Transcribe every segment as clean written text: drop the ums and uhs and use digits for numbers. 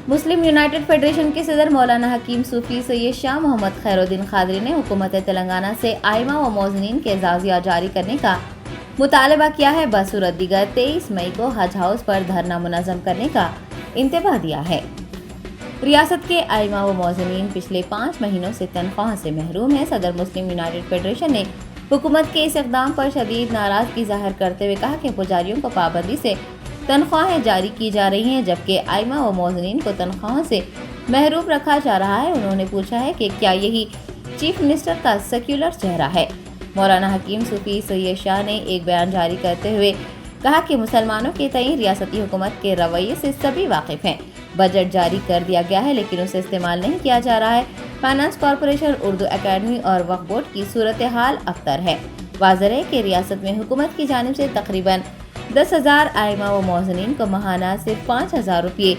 Muslim United federation के सदर मौलाना हकीम सूफी सैयद शाह मोहम्मद खैरुद्दीन खादरी ने हुकूमत तेलंगाना से आइमा व मौज़नीन के एजाज़िया जारी करने का मुतालबा किया है। बसूरत दीगर 23 मई को हज हाउस पर धरना मुनज़्ज़म करने का इंतबाह दिया है। रियासत के आइमा व मौज़नीन पिछले 5 महीनों से तनख्वाह से महरूम है। सदर मुस्लिम यूनाइटेड फेडरेशन ने हुकूमत के इस इक़दाम पर शदीद नाराज़गी ज़ाहिर करते हुए कहा कि पुजारियों को पाबंदी से तनख्वाहें जारी की जा रही हैं, जबकि आइमा व मौज़नीन को तनख्वाहों से महरूम रखा जा रहा है। उन्होंने पूछा है कि क्या यही चीफ मिनिस्टर का सेक्युलर चेहरा है। मौलाना हकीम सूफी सैयद शाह ने एक बयान जारी करते हुए कहा कि मुसलमानों के तय रियासती हुकूमत के रवैये से सभी वाकिफ़ हैं। बजट जारी कर दिया गया है लेकिन उसे इस्तेमाल नहीं किया जा रहा है। फाइनेंस कॉरपोरेशन, उर्दू एकेडमी और वक्फ बोर्ड की सूरत हाल अख्तर है। वाज़ेह है कि रियासत में हुकूमत की जानिब से तकरीबन 10,000 आइमा व मौज़नीन को माहाना सिर्फ 5,000 रुपये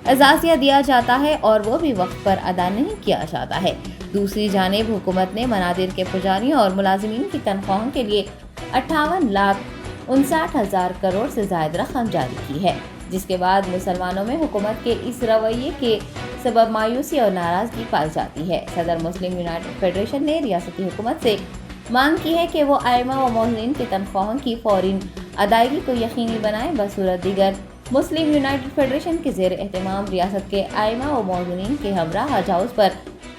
एजाज़िया दिया जाता है और वो भी वक्त पर अदा नहीं किया जाता है। दूसरी जानिब हुकूमत ने मनादिर के पुजारियों और मुलाजिमीन की तनख्वाहों के लिए 58,59,000 करोड़ से ज़ायद रकम जारी की है, जिसके बाद मुसलमानों में हुकूमत के इस रवैये के सबब मायूसी और नाराज़गी पाई जाती है। सदर मुस्लिम यूनाइटेड फेडरेशन ने रियासती हुकूमत से मांग की है कि वो आइमा व मौज़नीन की तनख्वाहों की फ़ौरी अदायगी को यकीनी बनाए। बसूरत दीगर मुस्लिम यूनाइटेड फेडरेशन के ज़ेर एहतमाम रियासत के आइमा व मौज़नीन के हमरा हज हाउस पर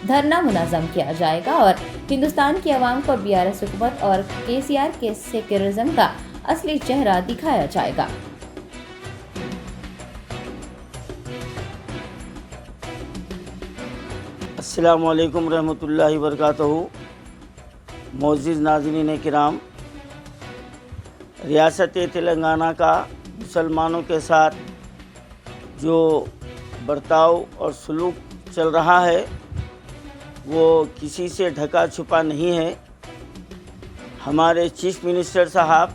धरना मुनज़्ज़म किया जाएगा और हिंदुस्तान की आवाम को BRS हुकूमत और KCR के सेक्युलरिज़म का असली चेहरा दिखाया जाएगा। अस्सलामु अलैकुम रहमतुल्लाहि व बरकातहू। मोअज़्ज़िज़ नाज़रीन किराम, रियासत तेलंगाना का मुसलमानों के साथ जो बर्ताव और सलूक चल रहा है वो किसी से ढका छुपा नहीं है। हमारे चीफ मिनिस्टर साहब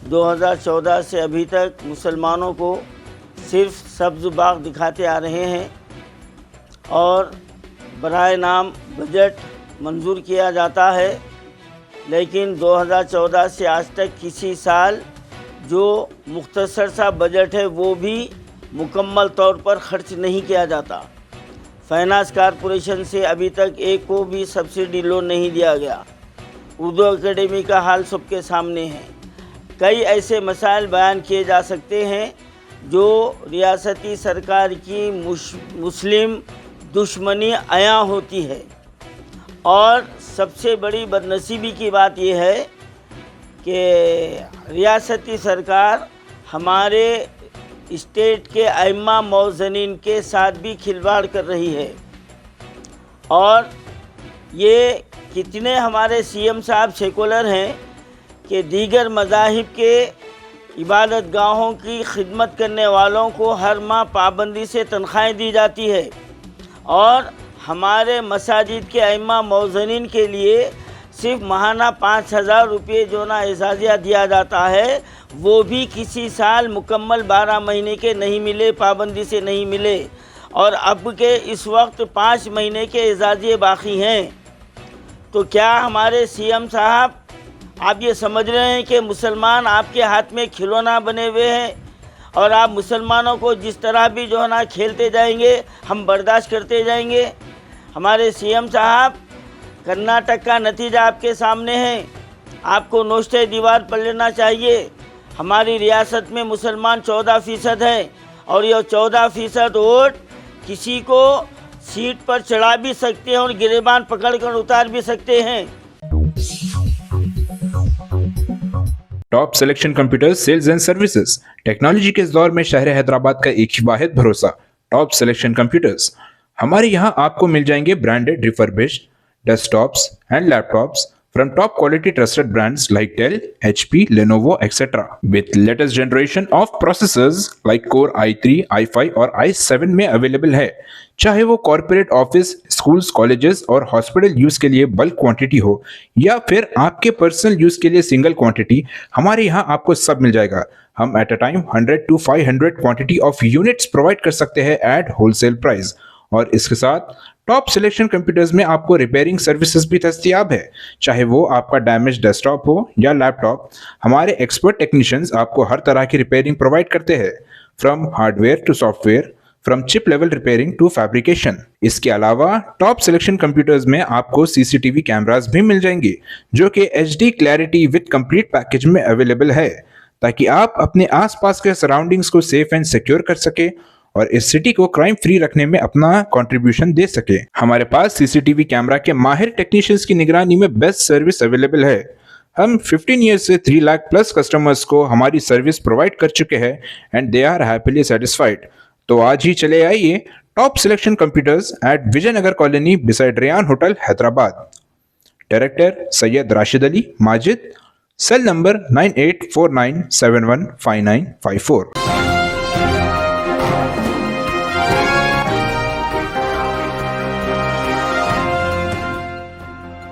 2014 से अभी तक मुसलमानों को सिर्फ सब्ज़ बाग दिखाते आ रहे हैं और बराए नाम बजट मंजूर किया जाता है, लेकिन 2014 से आज तक किसी साल जो मुख्तसर सा बजट है वो भी मुकम्मल तौर पर ख़र्च नहीं किया जाता। फाइनेंस कॉरपोरेशन से अभी तक एक को भी सब्सिडी लोन नहीं दिया गया। उर्दू एकेडमी का हाल सबके सामने है। कई ऐसे मसाइल बयान किए जा सकते हैं जो रियासती सरकार की मुस्लिम दुश्मनी अयां होती है। और सबसे बड़ी बदनसीबी की बात यह है कि रियासती सरकार हमारे स्टेट के आइम्मा मौज़नीन के साथ भी खिलवाड़ कर रही है। और ये कितने हमारे CM साहब सेकुलर हैं कि दीगर मज़ाहिब के इबादत गाहों की खिदमत करने वालों को हर माह पाबंदी से तनख्वाहें दी जाती है और हमारे मसाजिद के आइम्मा मौज़नीन के लिए सिर्फ माहाना 5,000 रुपये जो ना एजाज़िया दिया जाता है वो भी किसी साल मुकम्मल 12 महीने के नहीं मिले, पाबंदी से नहीं मिले। और अब के इस वक्त 5 महीने के एजाज़िए बाकी हैं। तो क्या हमारे CM साहब आप ये समझ रहे हैं कि मुसलमान आपके हाथ में खिलौना बने हुए हैं और आप मुसलमानों को जिस तरह भी जो है ना खेलते जाएंगे, हम बर्दाश्त करते जाएंगे? हमारे CM साहब, कर्नाटक का नतीजा आपके सामने है। आपको नोश्ते दीवार पर लेना चाहिए। हमारी रियासत में मुसलमान 14% हैं और यह 14% वोट किसी को सीट पर चढ़ा भी सकते हैं और गिरेबान पकड़कर उतार भी सकते हैं। Top selection computers sales and services. Technology के इस दौर में शहर हैदराबाद का एक ही वाहिद भरोसा टॉप सिलेक्शन कंप्यूटर्स। हमारे यहाँ आपको मिल जाएंगे branded refurbished desktops and laptops from top quality trusted brands like Dell, HP, Lenovo, etc. with latest generation of processors like Core i3, i5 और i7 में अवेलेबल है। चाहे वो कॉर्पोरेट ऑफिस, स्कूल्स, कॉलेजेस और हॉस्पिटल यूज के लिए bulk quantity हो या फिर आपके पर्सनल यूज के लिए सिंगल क्वांटिटी, हमारे यहाँ आपको सब मिल जाएगा। हम at a time 100 to 500 quantity of units provide कर सकते हैं एट होलसेल प्राइस। और इसके साथ टॉप सिलेक्शन कंप्यूटर्स में आपको रिपेयरिंग सर्विसेज भी दस्तयाब है। चाहे वो आपका डैमेज डेस्कटॉप हो या लैपटॉप, हमारे एक्सपर्ट टेक्नीशियंस आपको हर तरह की रिपेयरिंग प्रोवाइड करते हैं। From hardware to software, from chip level repairing to fabrication. इसके अलावा टॉप सिलेक्शन कंप्यूटर्स में आपको सीसीटीवी कैमरास भी मिल जाएंगे जो कि HD clarity with complete package में अवेलेबल है, ताकि आप अपने आसपास के सराउंडिंग्स को सेफ एंड सिक्योर कर सके और इस सिटी को क्राइम फ्री रखने में अपना कंट्रीब्यूशन दे सके। हमारे पास सीसीटीवी कैमरा के माहिर टेक्नीशियंस की निगरानी में बेस्ट सर्विस अवेलेबल है। हम 15 ईयर्स से 3 लाख प्लस कस्टमर्स को हमारी सर्विस प्रोवाइड कर चुके हैं and they are happily satisfied. तो आज ही चले आइए top selection computers at Vijayanagar colony beside Ryan hotel Hyderabad. Director Syed Rashid Ali Majid, cell number 9849715954।